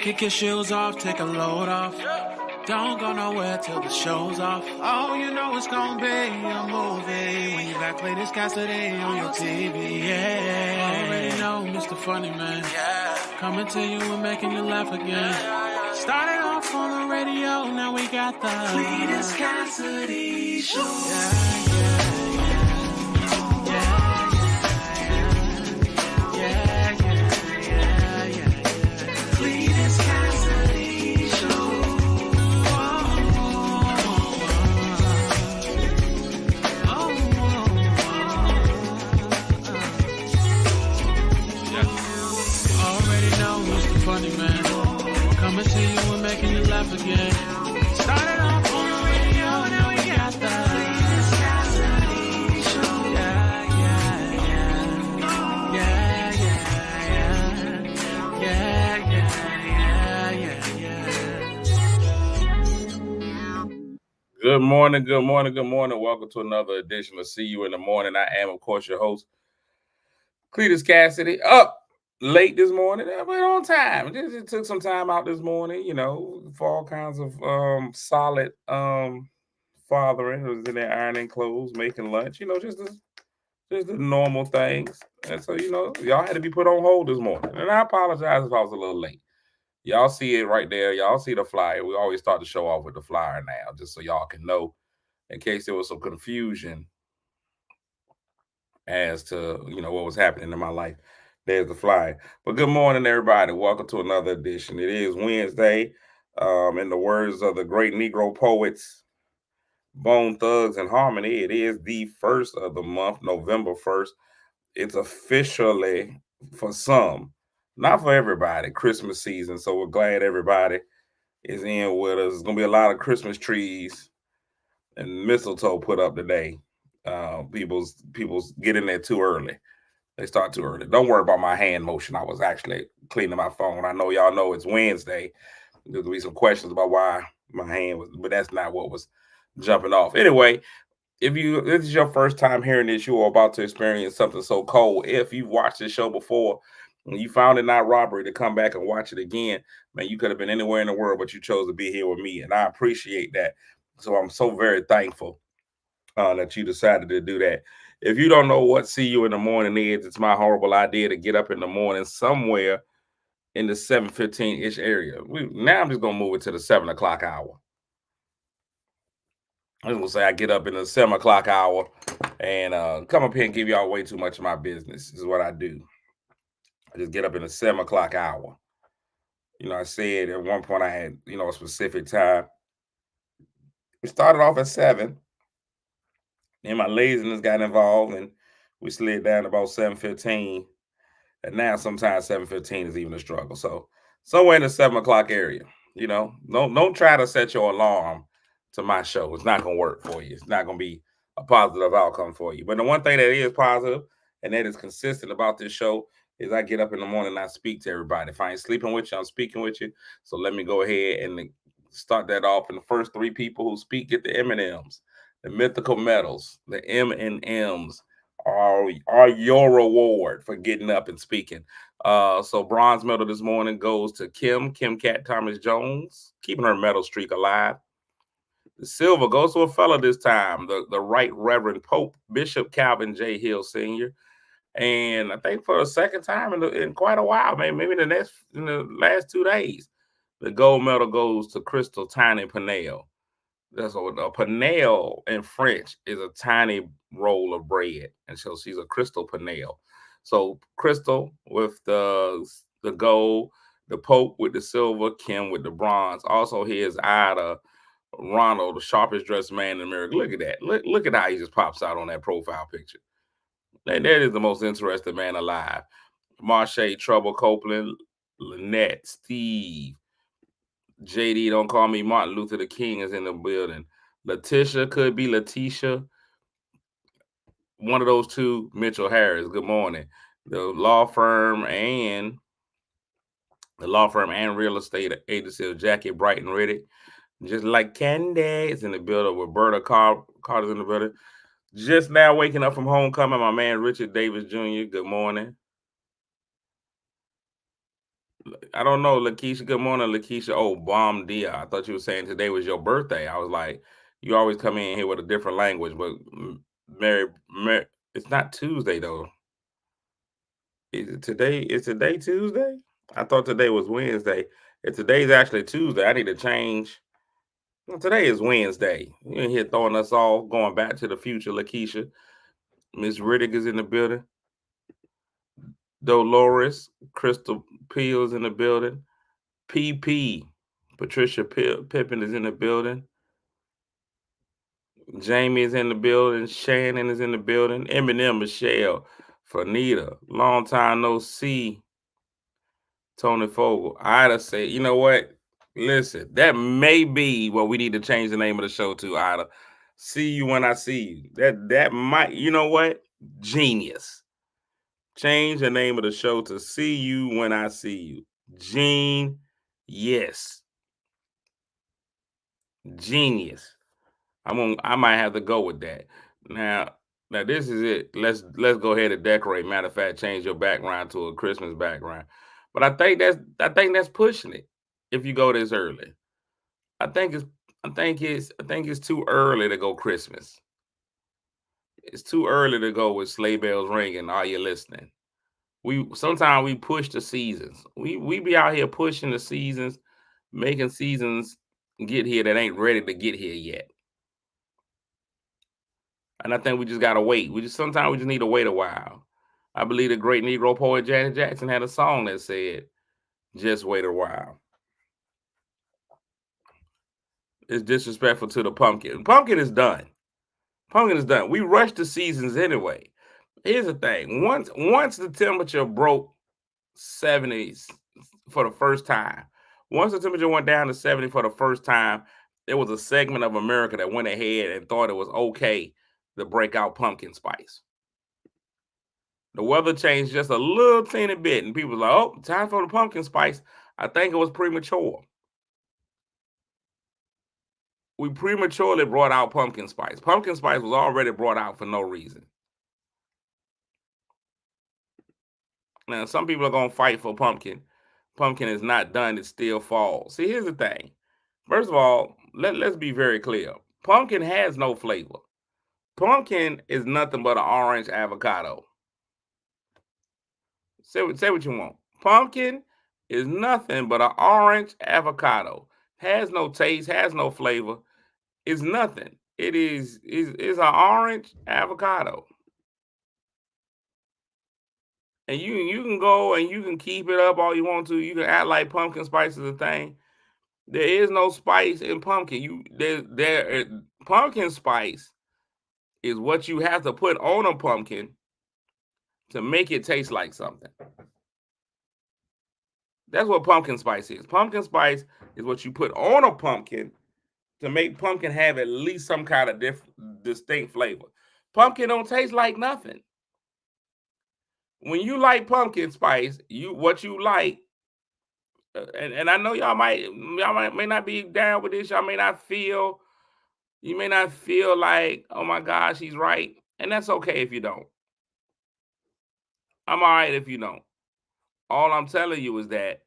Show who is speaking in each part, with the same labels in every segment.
Speaker 1: Kick your shoes off, take a load off. Don't go nowhere till the show's off. Oh, you know it's gonna be a movie when you got Cletus Cassidy on your TV. Yeah, already know Mr. Funny Man. Coming to you and making you laugh again. Started off on the radio, now we got the Cletus Cassidy Show. Funny Man, coming to you and making you laugh again. Started off on the radio, now we got the Cletus Cassidy Show.
Speaker 2: Good morning, good morning, good morning. Welcome to another edition of See You in the Morning. I am, of course, your host, Cletus Cassidy. Up late this morning, but on time. Just took some time out this morning, for all kinds of solid fathering. It was in there ironing clothes, making lunch, just the normal things. And so, y'all had to be put on hold this morning. And I apologize if I was a little late. Y'all see it right there. Y'all see the flyer. We always start the show off with the flyer now, just so y'all can know in case there was some confusion as to, what was happening in my life. There's the flyer. But good morning, everybody. Welcome to another edition. It is Wednesday. In the words of the great Negro poets, Bone Thugs and Harmony, it is the first of the month, November 1st. It's officially, for some, not for everybody, Christmas season. So we're glad everybody is in with us. There's going to be a lot of Christmas trees and mistletoe put up today. People's get in there too early. They start too early. Don't worry about my hand motion. I was actually cleaning my phone. I know y'all know it's Wednesday. There'll be some questions about why my hand was, but that's not what was jumping off. Anyway, if this is your first time hearing this, you are about to experience something so cold. If you've watched this show before and you found it not robbery to come back and watch it again, man, you could have been anywhere in the world, but you chose to be here with me, and I appreciate that. So I'm so very thankful that you decided to do that. If you don't know what See You in the Morning is, it's my horrible idea to get up in the morning somewhere in the 7:15-ish area. Now I'm just going to move it to the 7 o'clock hour. I was going to say I get up in the 7 o'clock hour and come up here and give y'all way too much of my business. This is what I do. I just get up in the 7 o'clock hour. I said at one point I had, a specific time. We started off at 7. And my laziness got involved, and we slid down to about 7:15. And now sometimes 7:15 is even a struggle. So somewhere in the 7 o'clock area, don't try to set your alarm to my show. It's not gonna work for you. It's not gonna be a positive outcome for you. But the one thing that is positive and that is consistent about this show is I get up in the morning and I speak to everybody. If I ain't sleeping with you, I'm speaking with you. So let me go ahead and start that off. And the first 3 people who speak get the M&Ms. The mythical medals, the M&Ms are your reward for getting up and speaking. So bronze medal this morning goes to Kim Cat Thomas Jones, keeping her medal streak alive. The silver goes to a fella this time, the Right Reverend Pope Bishop Calvin J. Hill Sr. And I think for the second time in quite a while, maybe in the last 2 days, the gold medal goes to Crystal Tiny Panel. That's a panelle in French is a tiny roll of bread, and so she's a crystal panelle. So Crystal with the gold, the Pope with the silver, Kim with the bronze. Also, here's Ida Ronald, the sharpest dressed man in America. Look at that. Look at how he just pops out on that profile picture. That is the most interesting man alive. Marche, Trouble Copeland, Lynette, Steve. JD, don't call me Martin Luther the King is in the building. Letitia, could be Letitia. One of those two, Mitchell Harris. Good morning. The law firm and real estate agency of Jackie Brighton Riddick. Just like Candy is in the building. Roberta Carter's in the building. Just now waking up from homecoming, my man Richard Davis Jr. Good morning. I don't know, Lakeisha. Good morning, Lakeisha. Oh, bomb dia. I thought you were saying today was your birthday. I was like, you always come in here with a different language, but Mary, it's not Tuesday though. Is it today? Is today Tuesday? I thought today was Wednesday. If today's actually Tuesday, I need to change. Well, today is Wednesday. You in here throwing us off, going back to the future, Lakeisha. Miss Riddick is in the building. Dolores, Crystal Peel's in the building. PP, Patricia Pippin is in the building. Jamie is in the building. Shannon is in the building. Eminem, Michelle, Fanita, long time no see. Tony Fogel. Ida said, you know what? Listen, that may be what we need to change the name of the show to, Ida. See you when I see you. That might, you know what? Genius. Change the name of the show to See You When I See You. Yes. Genius. I might have to go with that. Now, now this is it. Let's go ahead and decorate. Matter of fact, change your background to a Christmas background. But I think that's pushing it if you go this early. I think it's I think it's too early to go Christmas. It's too early to go with sleigh bells ringing. Are you listening? We sometimes we push the seasons. We be out here pushing the seasons, making seasons get here that ain't ready to get here yet. And I think we just gotta wait. We just sometimes we just need to wait a while. I believe the great Negro poet Janet Jackson had a song that said, "Just wait a while." It's disrespectful to the pumpkin. Pumpkin is done. Pumpkin is done. We rush the seasons anyway. Here's the thing: once the temperature broke 70s for the first time, once the temperature went down to 70 for the first time, there was a segment of America that went ahead and thought it was okay to break out pumpkin spice. The weather changed just a little teeny bit, and people were like, "Oh, time for the pumpkin spice." I think it was premature. We prematurely brought out pumpkin spice. Pumpkin spice was already brought out for no reason. Now, some people are gonna fight for pumpkin. Pumpkin is not done; it still falls. See, here's the thing. First of all, let's be very clear. Pumpkin has no flavor. Pumpkin is nothing but an orange avocado. Say what you want. Pumpkin is nothing but an orange avocado. Has no taste, has no flavor. It's nothing. It is an orange avocado. And you can go and you can keep it up all you want to. You can act like pumpkin spice is a thing. There is no spice in pumpkin. Pumpkin spice is what you have to put on a pumpkin to make it taste like something. That's what pumpkin spice is. Pumpkin spice is what you put on a pumpkin to make pumpkin have at least some kind of distinct flavor. Pumpkin don't taste like nothing. When you like pumpkin spice, you what you like, and I know y'all may not be down with this. You may not feel like, oh my gosh, he's right, and that's okay if you don't. I'm all right if you don't. All I'm telling you is that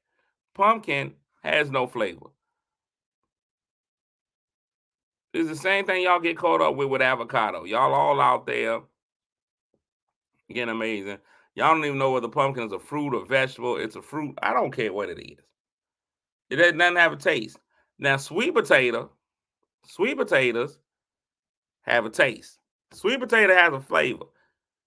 Speaker 2: pumpkin has no flavor. It's the same thing y'all get caught up with avocado. Y'all all out there getting amazing. Y'all don't even know whether pumpkin is a fruit or vegetable. It's a fruit. I don't care what it is. It doesn't have a taste. Now, sweet potatoes have a taste. Sweet potato has a flavor.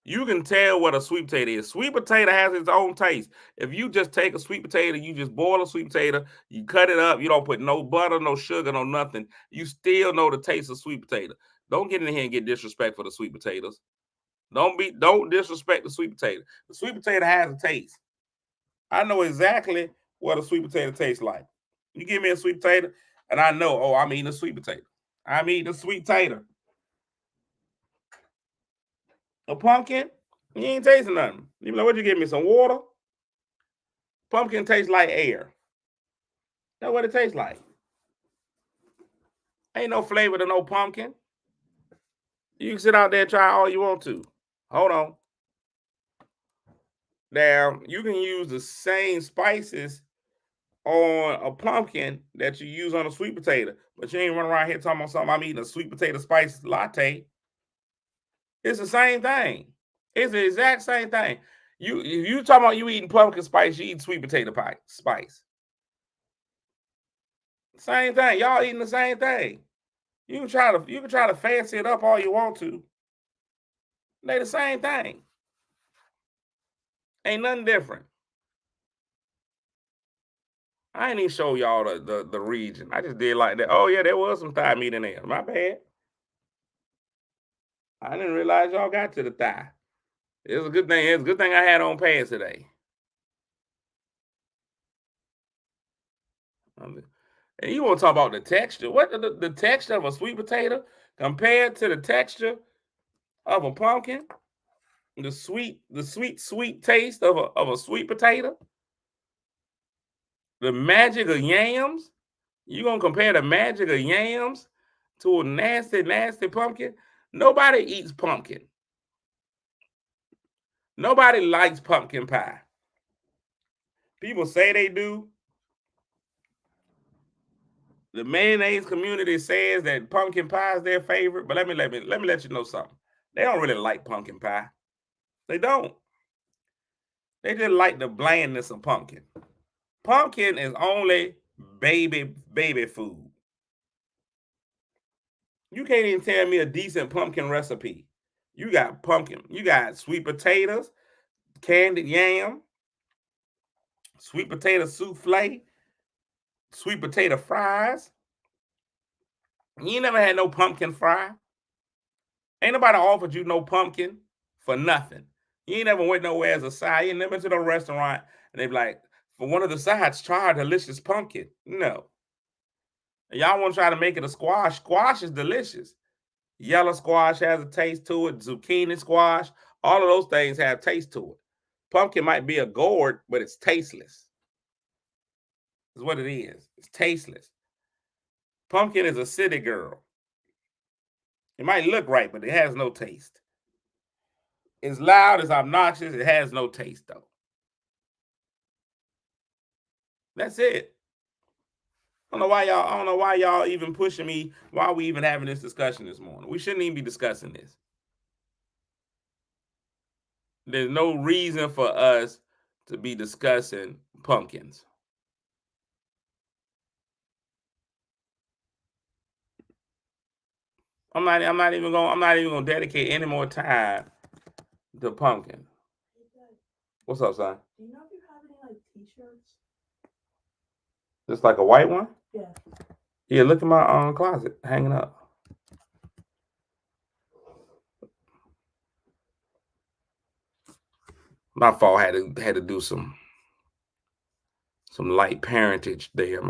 Speaker 2: You can tell what a sweet potato is. Sweet potato has its own taste. If you just take a sweet potato, you just boil a sweet potato, you cut it up, you don't put no butter, no sugar, no nothing. You still know the taste of sweet potato. Don't get in here and get disrespect for the sweet potatoes. Don't disrespect the sweet potato. The sweet potato has a taste. I know exactly what a sweet potato tastes like. You give me a sweet potato, and I know, oh, I'm eating a sweet potato. I'm eating a sweet potato. A pumpkin, you ain't tasting nothing. You be like, what you give me? Some water? Pumpkin tastes like air. That's what it tastes like. Ain't no flavor to no pumpkin. You can sit out there and try all you want to. Hold on. Now, you can use the same spices on a pumpkin that you use on a sweet potato, but you ain't running around here talking about something. I'm eating a sweet potato spice latte. It's the same thing. It's the exact same thing. You talking about you eating pumpkin spice, you eating sweet potato pie spice. Same thing. Y'all eating the same thing. You can try to fancy it up all you want to. They the same thing. Ain't nothing different. I ain't even show y'all the region. I just did like that. Oh yeah, there was some thigh meat in there. My bad. I didn't realize y'all got to the thigh. It's a good thing. It's a good thing I had on pants today. And you want to talk about the texture? What the texture of a sweet potato compared to the texture of a pumpkin? The sweet taste of a sweet potato? The magic of yams? You gonna compare the magic of yams to a nasty pumpkin? Nobody eats pumpkin. Nobody likes pumpkin pie. People say they do. The mayonnaise community says that pumpkin pie is their favorite, but let me let you know something. They don't really like pumpkin pie. They don't. They just like the blandness of pumpkin. Pumpkin is only baby food. You can't even tell me a decent pumpkin recipe. You got pumpkin, you got sweet potatoes, candied yam, sweet potato souffle, sweet potato fries. You ain't never had no pumpkin fry. Ain't nobody offered you no pumpkin for nothing. You ain't never went nowhere as a side. You ain't never been to no restaurant and they be like, for one of the sides, try a delicious pumpkin. No. And y'all want to try to make it a squash. Squash is delicious. Yellow squash has a taste to it. Zucchini squash, all of those things have taste to it. Pumpkin might be a gourd, but it's tasteless. Is what it is. It's tasteless. Pumpkin is a city girl. It might look right, but it has no taste. It's loud, it's obnoxious, it has no taste though. That's it. I don't know why y'all even pushing me. Why are we even having this discussion this morning? We shouldn't even be discussing this. There's no reason for us to be discussing pumpkins. I'm not even gonna dedicate any more time to pumpkin. What's up, son?
Speaker 3: Do you know if you have any like t-shirts?
Speaker 2: Just like a white one?
Speaker 3: Yeah.
Speaker 2: Yeah, look in my closet, hanging up. My fault. Had to do some light parentage there.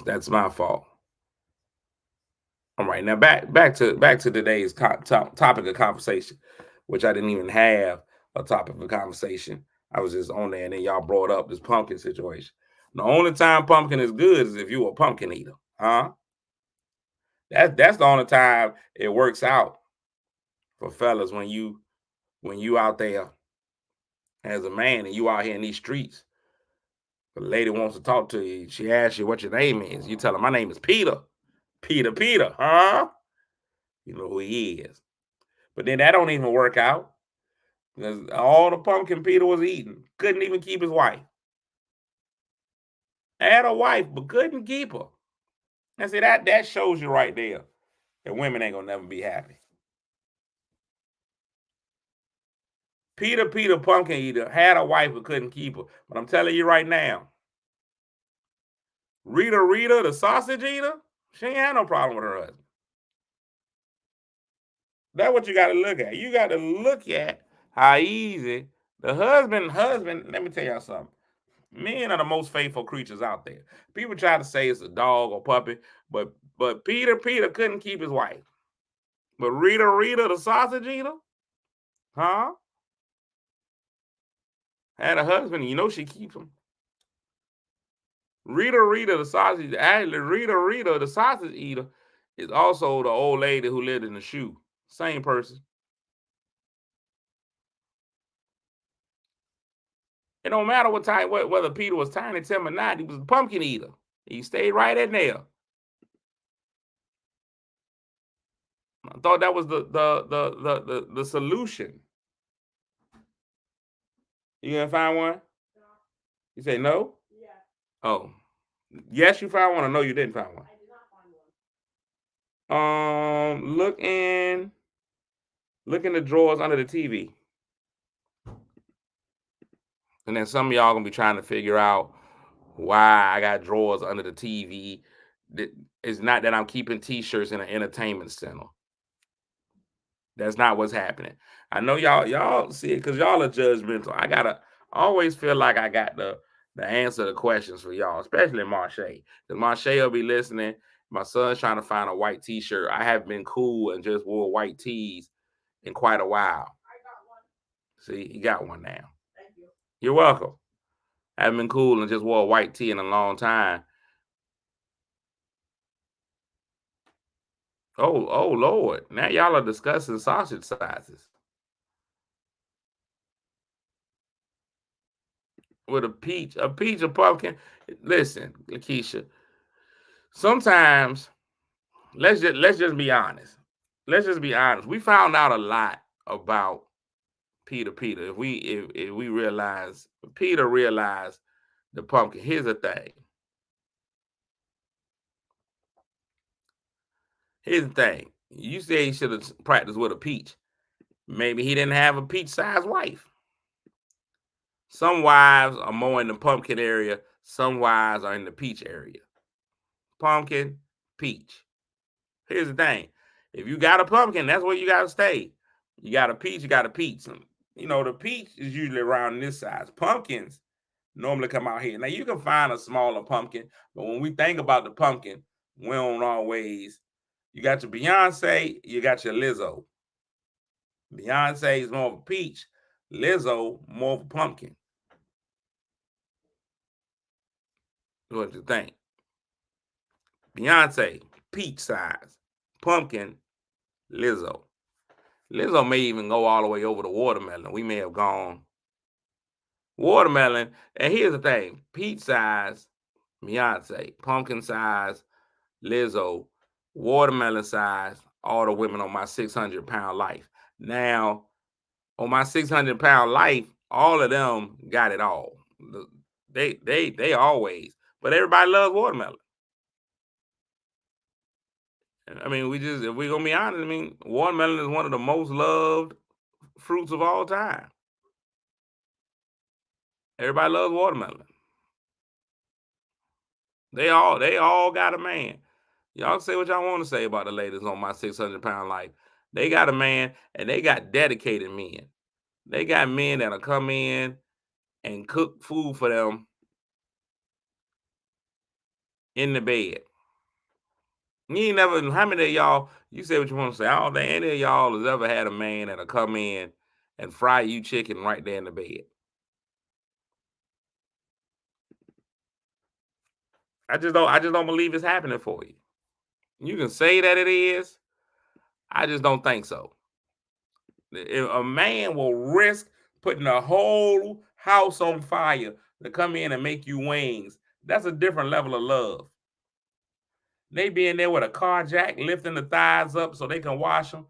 Speaker 2: That's my fault. All right, now back to today's topic of conversation, which I didn't even have a topic of conversation. I was just on there, and then y'all brought up this pumpkin situation. The only time pumpkin is good is if you're a pumpkin eater, huh? That's the only time it works out for fellas when you out there as a man and you out here in these streets. The lady wants to talk to you. She asks you what your name is. You tell her, my name is Peter. Peter, huh? You know who he is. But then that don't even work out. Because all the pumpkin Peter was eating, couldn't even keep his wife. Had a wife, but couldn't keep her. And see, that shows you right there that women ain't gonna never be happy. Peter, pumpkin eater, had a wife but couldn't keep her. But I'm telling you right now, Rita, the sausage eater, she ain't had no problem with her husband. That's what you got to look at. You got to look at how easy the husband, let me tell y'all something. Men are the most faithful creatures out there. People try to say it's a dog or puppy, but Peter couldn't keep his wife. But Rita, the sausage eater, huh? Had a husband, you know she keeps him. Rita, the sausage, actually Rita, the sausage eater, is also the old lady who lived in the shoe. Same person. It don't matter what time, whether Peter was Tiny Tim or not. He was a pumpkin eater. He stayed right in there. I thought that was the solution. You gonna find one?
Speaker 3: No.
Speaker 2: You say no?
Speaker 3: Yeah.
Speaker 2: Oh, yes, you found one. Or no, you didn't find one.
Speaker 3: I did not find one.
Speaker 2: Look in the drawers under the TV. And then some of y'all gonna be trying to figure out why I got drawers under the TV. It's not that I'm keeping T-shirts in an entertainment center. That's not what's happening. I know y'all see it because y'all are judgmental. I always feel like I got the answer to questions for y'all, especially Marche. Because Marche will be listening. My son's trying to find a white T-shirt. I have been cool and just wore white tees in quite a while.
Speaker 3: I got one.
Speaker 2: See, he got one now.
Speaker 3: Thank you.
Speaker 2: You're welcome. I haven't been cool and just wore a white tee in a long time. Oh Lord. Now y'all are discussing sausage sizes. With a peach, a pumpkin. Listen, Lakeisha. Sometimes let's just be honest. Let's just be honest. We found out a lot about Peter. If we realize Peter realized the pumpkin. Here's the thing. You say he should have practiced with a peach. Maybe he didn't have a peach-sized wife. Some wives are more in the pumpkin area. Some wives are in the peach area. Pumpkin, peach. Here's the thing. If you got a pumpkin, that's where you got to stay. You got a peach, you got a peach. You know, the peach is usually around this size. Pumpkins normally come out here. Now, you can find a smaller pumpkin, but when we think about the pumpkin, we don't always. You got your Beyonce, you got your Lizzo. Beyonce is more of a peach. Lizzo, more of a pumpkin. What do you think? Beyonce, peach size. Pumpkin, Lizzo. Lizzo may even go all the way over to watermelon. We may have gone watermelon. And here's the thing. Peach size, Beyonce. Pumpkin size, Lizzo. Watermelon size, all the women on my 600-pound life. Now, on my 600-pound life, all of them got it all. They always. But everybody loves watermelon. I mean, if we're going to be honest, I mean, watermelon is one of the most loved fruits of all time. Everybody loves watermelon. They all got a man. Y'all say what y'all want to say about the ladies on my 600-pound life. They got a man, and they got dedicated men. They got men that'll come in and cook food for them in the bed. You ain't never, how many of y'all, you say what you want to say, I don't think any of y'all has ever had a man that'll come in and fry you chicken right there in the bed. I just don't believe it's happening for you. You can say that it is. I just don't think so. If a man will risk putting the whole house on fire to come in and make you wings, that's a different level of love. They be in there with a car jack, lifting the thighs up so they can wash them.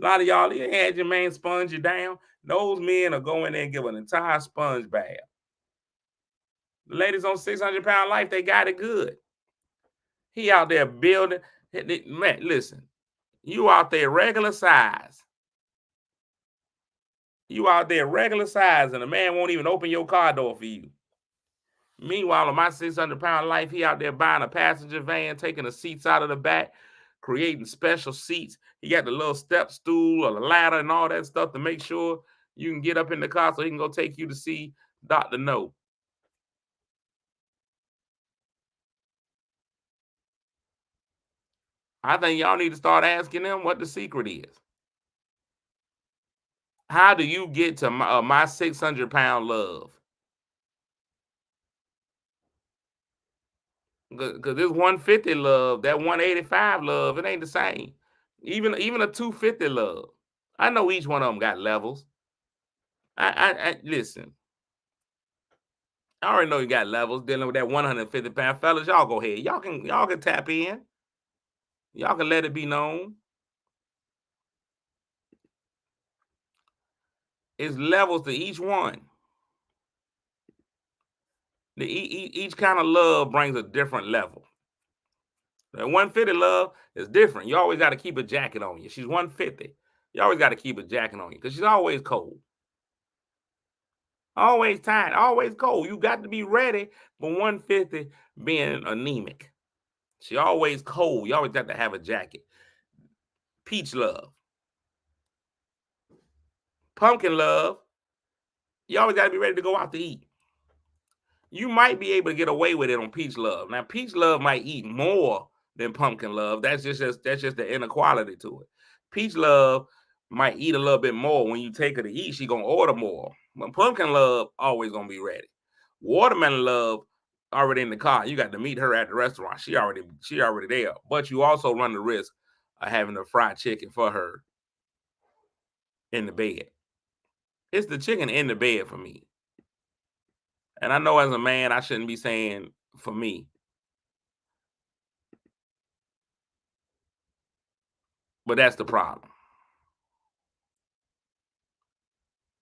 Speaker 2: A lot of y'all, you had your man sponge you down. Those men are going there and give an entire sponge bath. The ladies on 600-pound life, they got it good. He out there building. Man, listen, you out there regular size. You out there regular size, and the man won't even open your car door for you. Meanwhile, on my 600-pound life, he out there buying a passenger van, taking the seats out of the back, creating special seats. He got the little step stool or the ladder and all that stuff to make sure you can get up in the car so he can go take you to see Dr. No. I think y'all need to start asking them what the secret is. How do you get to my 600-pound love? Because this 150 love, that 185 love, it ain't the same. Even a 250 love. I know each one of them got levels. I listen. I already know you got levels dealing with that 150-pound fellas. Y'all go ahead. Y'all can tap in. Y'all can let it be known. It's levels to each one. Each kind of love brings a different level. That 150 love is different. You always got to keep a jacket on you. She's 150. You always got to keep a jacket on you because she's always cold. Always tired, always cold. You got to be ready for 150 being anemic. She always cold. You always got to have a jacket. Peach love. Pumpkin love. You always got to be ready to go out to eat. You might be able to get away with it on peach love. Now, peach love might eat more than pumpkin love. That's just the inequality to it. Peach love might eat a little bit more. When you take her to eat, she gonna order more. But pumpkin love always gonna be ready. Watermelon love already in the car. You got to meet her at the restaurant. She already there. But you also run the risk of having a fried chicken for her in the bed. It's the chicken in the bed for me. And I know as a man, I shouldn't be saying for me. But that's the problem.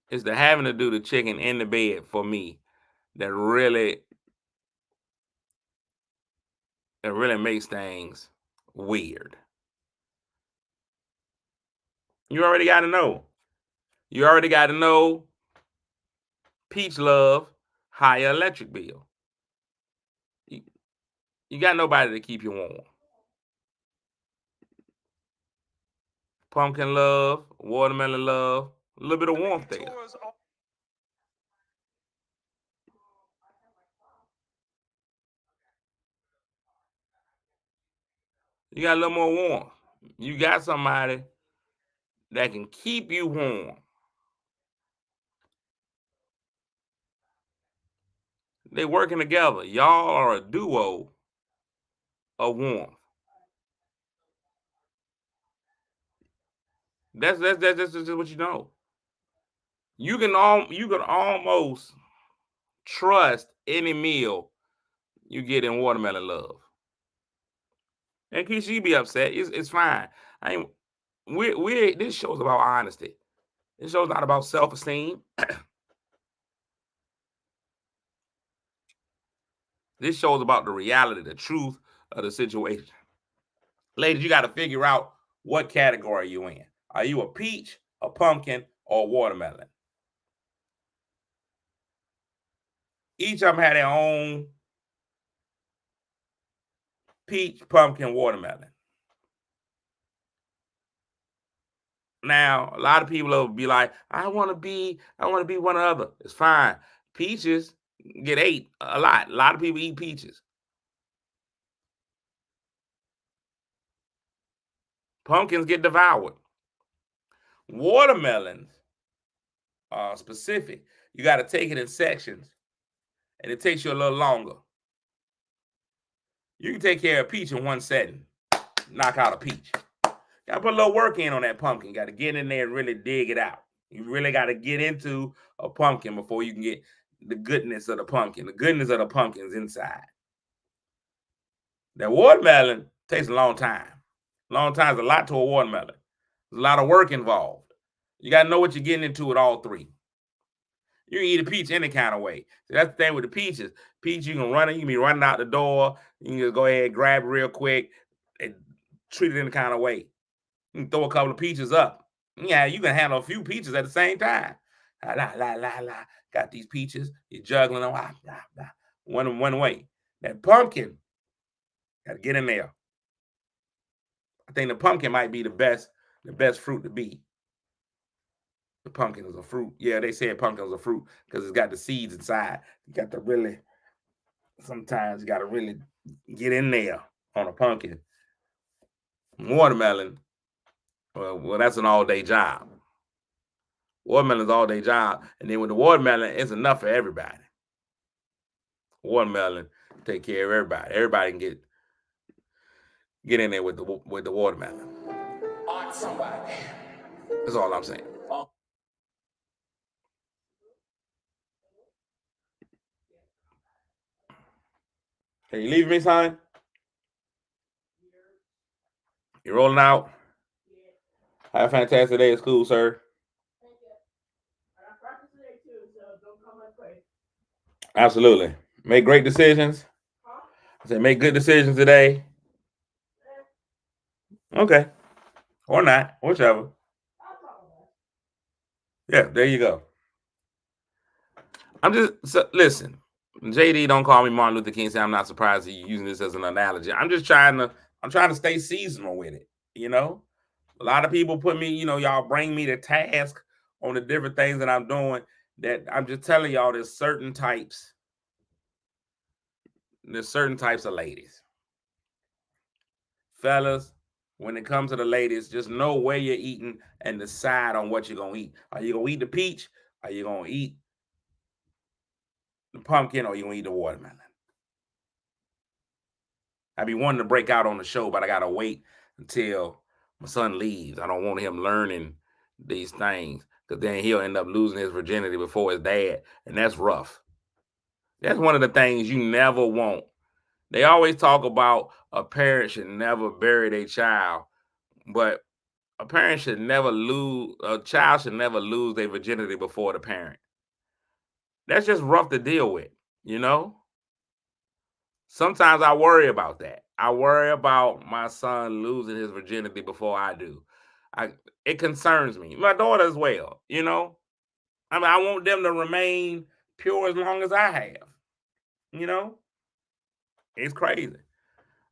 Speaker 2: It's the having to do the chicken in the bed for me that really makes things weird. You already got to know. You already got to know peach love, higher electric bill. You got nobody to keep you warm. Pumpkin love, watermelon love, a little bit of warmth there. You got a little more warmth. You got somebody that can keep you warm. They working together. Y'all are a duo of warmth. That's just what you know. You can almost trust any meal you get in watermelon love. And can she be upset? It's fine. I ain't we this show's about honesty. This show's not about self-esteem. This show's about the reality, the truth of the situation. Ladies, you got to figure out what category you in. Are you a peach, a pumpkin, or a watermelon? Each of them had their own peach, pumpkin, watermelon. Now, a lot of people will be like, I want to be one or the other. It's fine. Peaches get ate a lot. A lot of people eat peaches. Pumpkins get devoured. Watermelons are specific. You got to take it in sections, and it takes you a little longer. You can take care of a peach in one setting. Knock out a peach. Got to put a little work in on that pumpkin. Got to get in there and really dig it out. You really got to get into a pumpkin before you can get the goodness of the pumpkin. The goodness of the pumpkin's inside. That watermelon takes a long time. Long time is a lot to a watermelon. There's a lot of work involved. You got to know what you're getting into with all three. You can eat a peach any kind of way. So that's the thing with the peaches. Peach, you can be running out the door. You can just go ahead, grab it real quick, and treat it any kind of way. You can throw a couple of peaches up. Yeah, you can handle a few peaches at the same time. Got these peaches. You're juggling them. One way. That pumpkin, got to get in there. I think the pumpkin might be the best fruit to be. The pumpkin is a fruit. Yeah, they said pumpkin is a fruit because it's got the seeds inside. You got to really, sometimes you got to really get in there on a pumpkin. Watermelon, well, that's an all-day job. Watermelon's all-day job. And then with the watermelon, it's enough for everybody. Watermelon take care of everybody. Everybody can get in there with the watermelon. On somebody. That's all I'm saying. Hey, you leaving me, son? You rolling out? Have a fantastic day at school, sir.
Speaker 3: I got practice today too, so don't come and play.
Speaker 2: Absolutely. Make great decisions.
Speaker 3: Huh?
Speaker 2: I said make good decisions today. Okay. Or not. Whichever.
Speaker 3: I'll probably.
Speaker 2: Yeah, there you go. I'm just listen. JD don't call me Martin Luther King. Say I'm not surprised you using this as an analogy. I'm trying to stay seasonal with it. You know, a lot of people put me, y'all bring me to task on the different things that I'm doing. That I'm just telling y'all, there's certain types of ladies, fellas. When it comes to the ladies, just know where you're eating and decide on what you're gonna eat. Are you gonna eat the peach? Are you gonna eat the pumpkin? Or are you gonna eat the watermelon? I be wanting to break out on the show, but I gotta wait until my son leaves. I don't want him learning these things because then he'll end up losing his virginity before his dad, and that's rough. That's one of the things you never want. They always talk about a parent should never bury their child, but a child should never lose their virginity before the parent. That's just rough to deal with, you know? Sometimes I worry about that. I worry about my son losing his virginity before I do. I It concerns me. My daughter as well, you know? I mean, I want them to remain pure as long as I have. You know? It's crazy.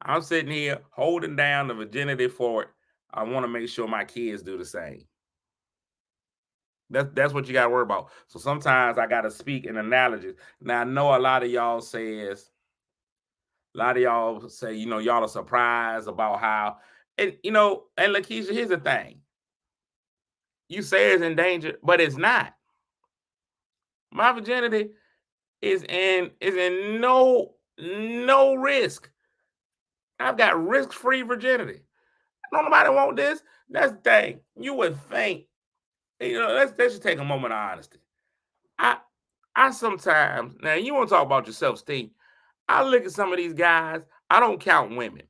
Speaker 2: I'm sitting here holding down the virginity for it. I want to make sure my kids do the same. That's what you gotta worry about. So sometimes I gotta speak in analogies. Now I know a lot of y'all say, y'all are surprised about how, and Lakeisha, here's the thing. You say it's in danger, but it's not. My virginity is in no risk. I've got risk-free virginity. Don't nobody want this. That's the thing. You would think, let's just take a moment of honesty. I I sometimes, now you want to talk about your self-esteem. I look at some of these guys, I don't count women.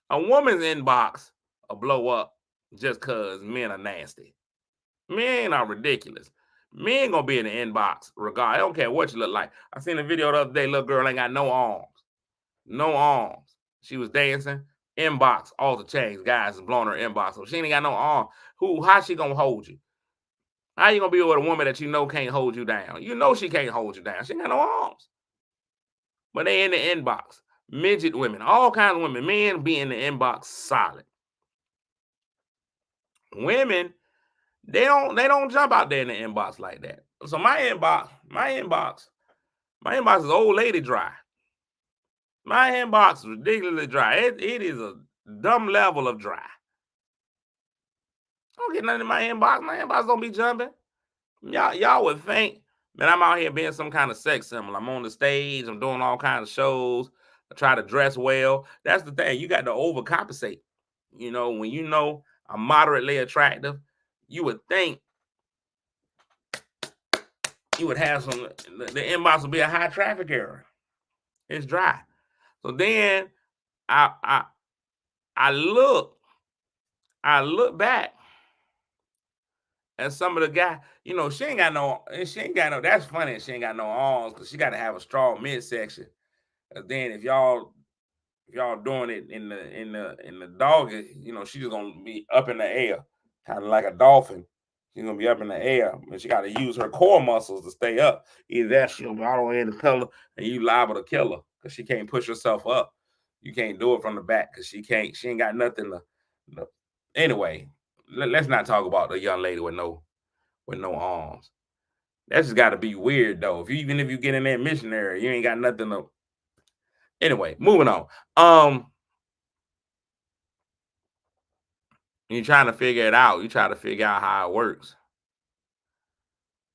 Speaker 2: A woman's inbox will blow up just because men are nasty. Men are ridiculous. Men gonna be in the inbox regardless. I don't care what you look like. I seen a video the other day, little girl ain't got no arms. No arms. She was dancing. Inbox, all the chains. Guys is blowing her inbox. So she ain't got no arm. How she gonna hold you? How you gonna be with a woman that you know can't hold you down? You know she can't hold you down. She ain't got no arms. But they in the inbox. Midget women, all kinds of women. Men be in the inbox solid. Women, they don't jump out there in the inbox like that. So my inbox is old lady dry. My inbox is ridiculously dry. It is a dumb level of dry. I don't get nothing in my inbox. My inbox don't be jumping. Y'all would think that I'm out here being some kind of sex symbol. I'm on the stage. I'm doing all kinds of shows. I try to dress well. That's the thing. You got to overcompensate. When I'm moderately attractive, you would think you would have the inbox would be a high traffic area. It's dry. So then I I I look back at some of the guy. She ain't got no. That's funny. She ain't got no arms because she got to have a strong midsection. Then if y'all doing it in the doggy, she just gonna be up in the air, kind of like a dolphin. She's gonna be up in the air, and she got to use her core muscles to stay up. Either that, she'll be all the way in the pillar, and you liable to kill her because she can't push herself up. You can't do it from the back because she can't. She ain't got nothing to. No. Anyway, let's not talk about the young lady with no arms. That's just got to be weird though. Even if you get in there missionary, you ain't got nothing to. Anyway, moving on. You're trying to figure it out. You try to figure out how it works.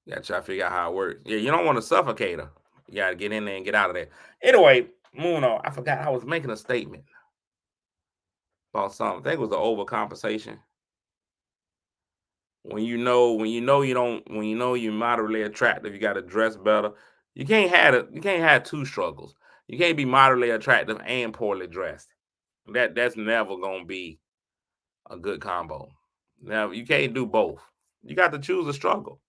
Speaker 2: You gotta try to figure out how it works. Yeah, you don't want to suffocate her. You gotta get in there and get out of there. Anyway, moving on. I forgot I was making a statement about something. I think it was the overcompensation. When you know you don't, when you know you're moderately attractive, you gotta dress better. You can't have two struggles. You can't be moderately attractive and poorly dressed. That's never gonna be a good combo. Now you can't do both. You got to choose a struggle.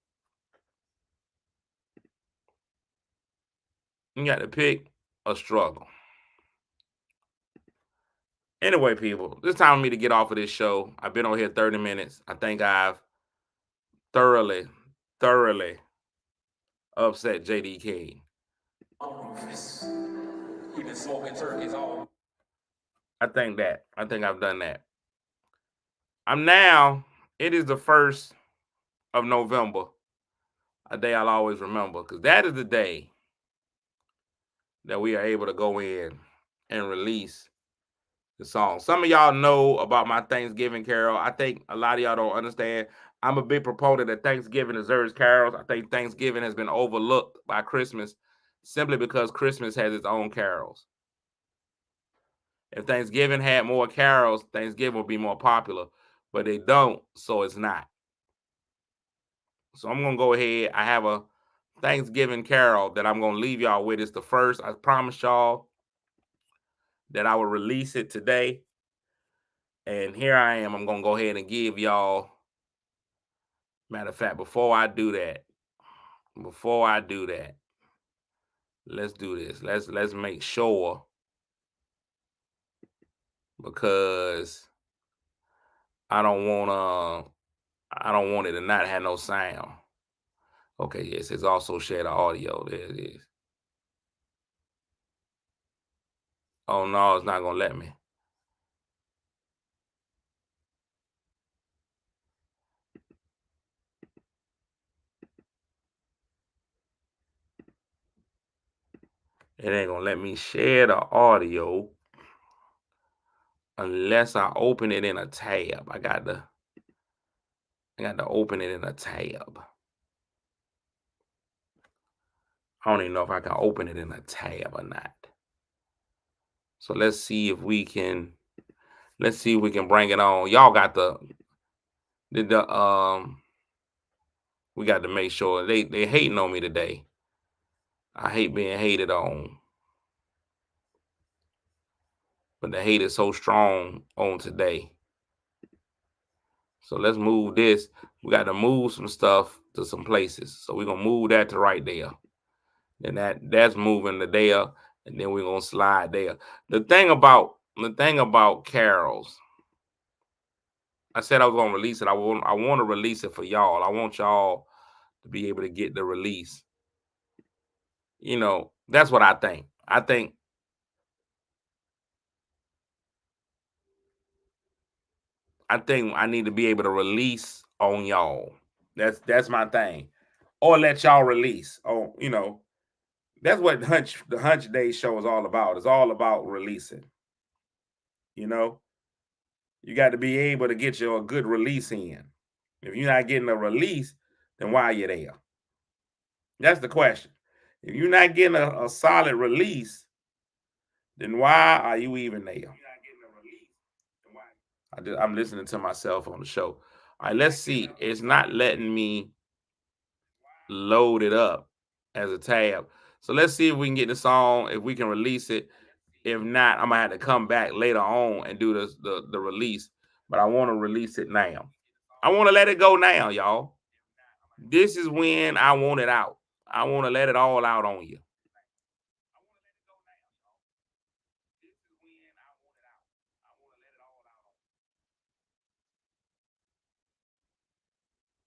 Speaker 2: You got to pick a struggle. Anyway, people, it's time for me to get off of this show. I've been on here 30 minutes. I think I've thoroughly upset JD King. You've been smoking turkeys all. I think I've done that. It is the 1st of November, a day I'll always remember, because that is the day that we are able to go in and release the song. Some of y'all know about my Thanksgiving carol. I think a lot of y'all don't understand. I'm a big proponent that Thanksgiving deserves carols. I think Thanksgiving has been overlooked by Christmas simply because Christmas has its own carols. If Thanksgiving had more carols, Thanksgiving would be more popular, but they don't, so it's not. So I'm going to go ahead. I have a Thanksgiving carol that I'm going to leave y'all with. It's the first. I promised y'all that I will release it today. And here I am. I'm going to go ahead and give y'all. Matter of fact, before I do that, let's do this. Let's make sure, because I don't want it to not have no sound. Okay, yes, it's also share the audio. There it is. Oh no, it's not gonna let me. It ain't gonna let me share the audio unless I open it in a tab. I got to open it in a tab. I don't even know if I can open it in a tab or not. So let's see if we can bring it on. Y'all got we got to make sure they hating on me today. I hate being hated on. But the hate is so strong on today. So let's move this. We got to move some stuff to some places. So we're gonna move that to right there. Then that's moving to there, and then we're gonna slide there. The thing about carols, I said I was gonna release it. I want to release it for y'all. I want y'all to be able to get the release. You know, that's what I think. I think I need to be able to release on y'all. That's my thing. Or let y'all release. Oh, you know, that's what the Hunch Day show is all about. It's all about releasing. You know, you got to be able to get your good release in. If you're not getting a release, then why are you there? That's the question. If you're not getting a solid release, then why are you even there? I'm listening to myself on the show. All right, let's see. It's not letting me load it up as a tab. So let's see if we can get the song, if we can release it. If not, I'm gonna have to come back later on and do the release. But I want to release it now. I want to let it go now, y'all. This is when I want it out. I want to let it all out on you.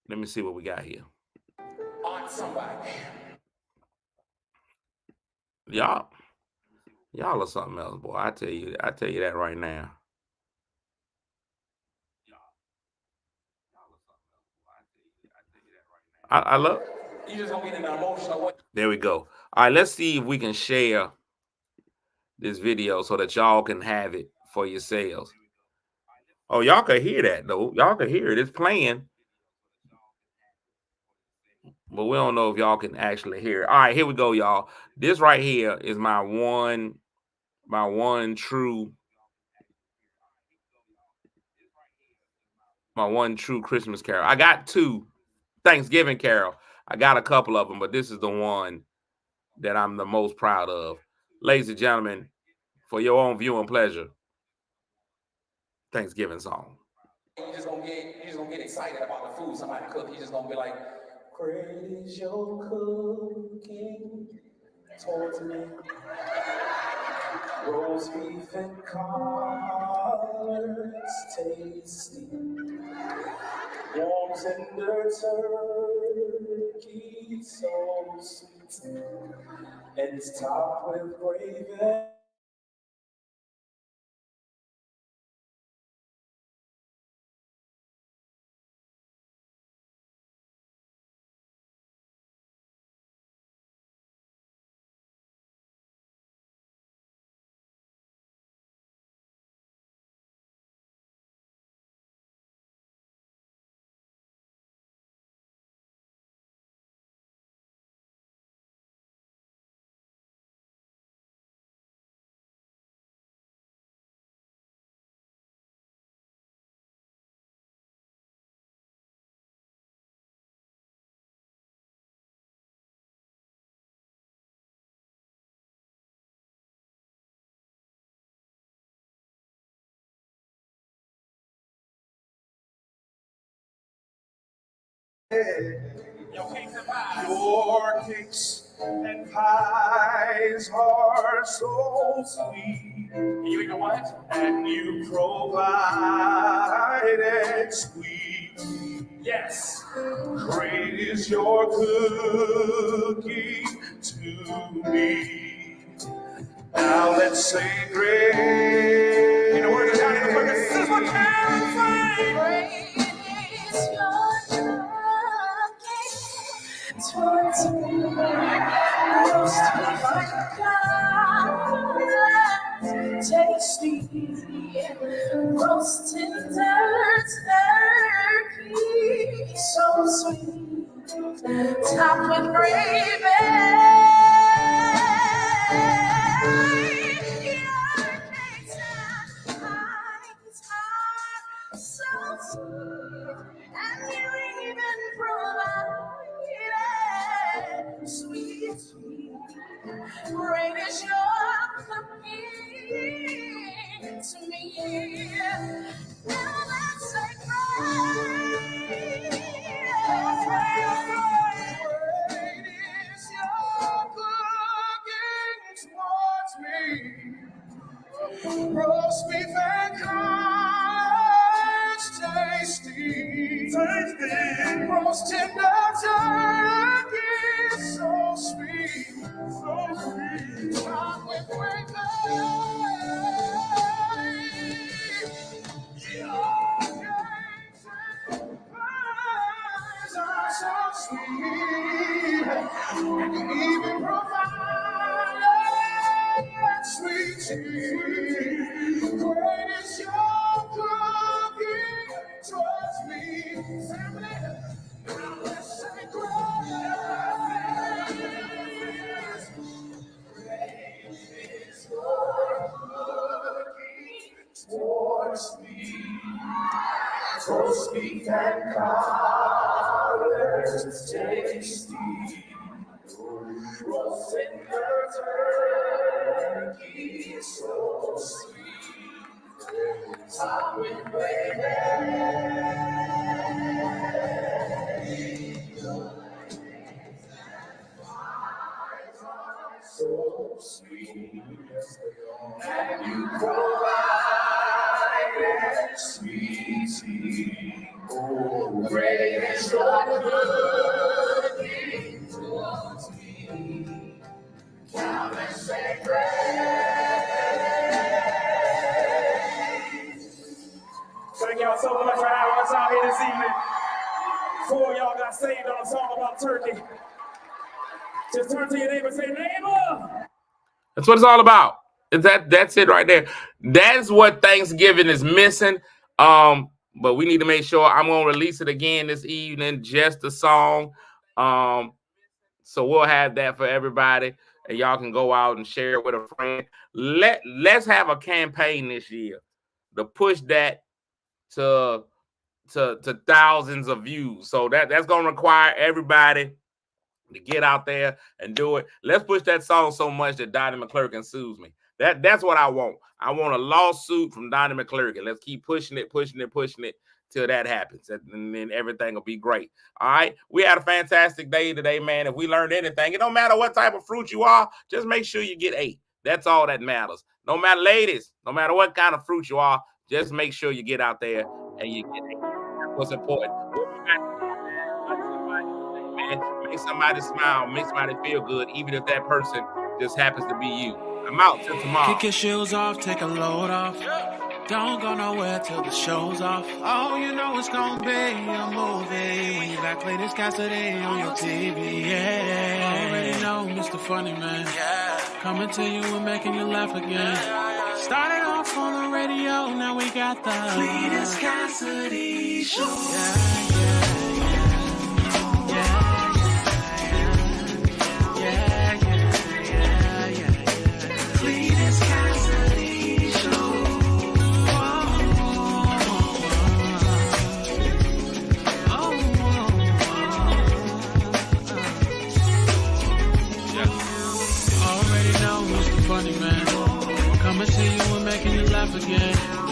Speaker 2: Let me see what we got here. On somebody. Y'all are something else, boy. I tell you that right now. I love. You just gonna get in an emotional way. There we go. All right, let's see if we can share this video so that y'all can have it for yourselves. Oh, y'all can hear that though. Y'all can hear it. It's playing. But we don't know if y'all can actually hear it. All right, here we go, y'all. This right here is my one true Christmas carol. I got two Thanksgiving carol. I got a couple of them, but this is the one that I'm the most proud of. ladies and gentlemen, for your own viewing pleasure, Thanksgiving song.
Speaker 4: You just gonna get excited about the food somebody cook. You just gonna be like, "Great is your cooking towards me. Roast beef and collards tasty. Warm tender turkey so sweet. And it's topped with gravy." Your cakes and pies are so sweet. You know what? And you provided sweet. Yes. Great is your cooking to me. Now let's say grace. You know where the Johnny the Burger. This is what Karen sang. Great is your cooking towards me. Roast beef, tasty. Roasted turkey, so sweet. Topped with gravy. So sweet, and you even provided sweet, sweet. Great is your cooking to me. Now let's say great is your cooking towards me. Roast beef and collards tasty. Roast tender turkey so sweet. Top with gravy. Your cakes and pies are so sweet. And you even provide sweet tea. Great is your cooking towards me. Family, now let's say grace. Great is your cooking towards me. Roast beef and collards tasty. Roasted turkey so sweet. Top with gravy. So sweet. And you provided sweet tea. Oh, great is your cooking towards me. Now let's say grace. Thank y'all so much for having us out here this evening. Four of y'all got saved on a song about turkey. Just turn to your neighbor and say, neighbor.
Speaker 2: That's what it's all about. That's it right there. That's what Thanksgiving is missing. But we need to make sure I'm gonna release it again this evening, just the song. So we'll have that for everybody, and y'all can go out and share it with a friend. Let's have a campaign this year to push that to thousands of views. So that's gonna require everybody to get out there and do it. Let's push that song so much that Donnie McClurkin sues me. That's what I want. I want a lawsuit from Donnie McClurkin. Let's keep pushing it till that happens, and then everything will be great. All right, we had a fantastic day today, man. If we learned anything, it don't matter what type of fruit you are, just make sure you get 8. That's all that matters. No matter, ladies, no matter what kind of fruit you are, just make sure you get out there and you get 8. That's what's important. Man, make somebody smile, make somebody feel good, even if that person just happens to be you. I'm out till tomorrow.
Speaker 1: Kick your shoes off, take a load off. Don't go nowhere till the show's off. Oh, you know it's gonna be a movie when you got play this Cassidy on your TV. Yeah, already know Mr. Funny Man. Coming to you and making you laugh again. Started off on the radio, now we got the Cletus Cassidy Show. Funny Man, coming to you and making you laugh again.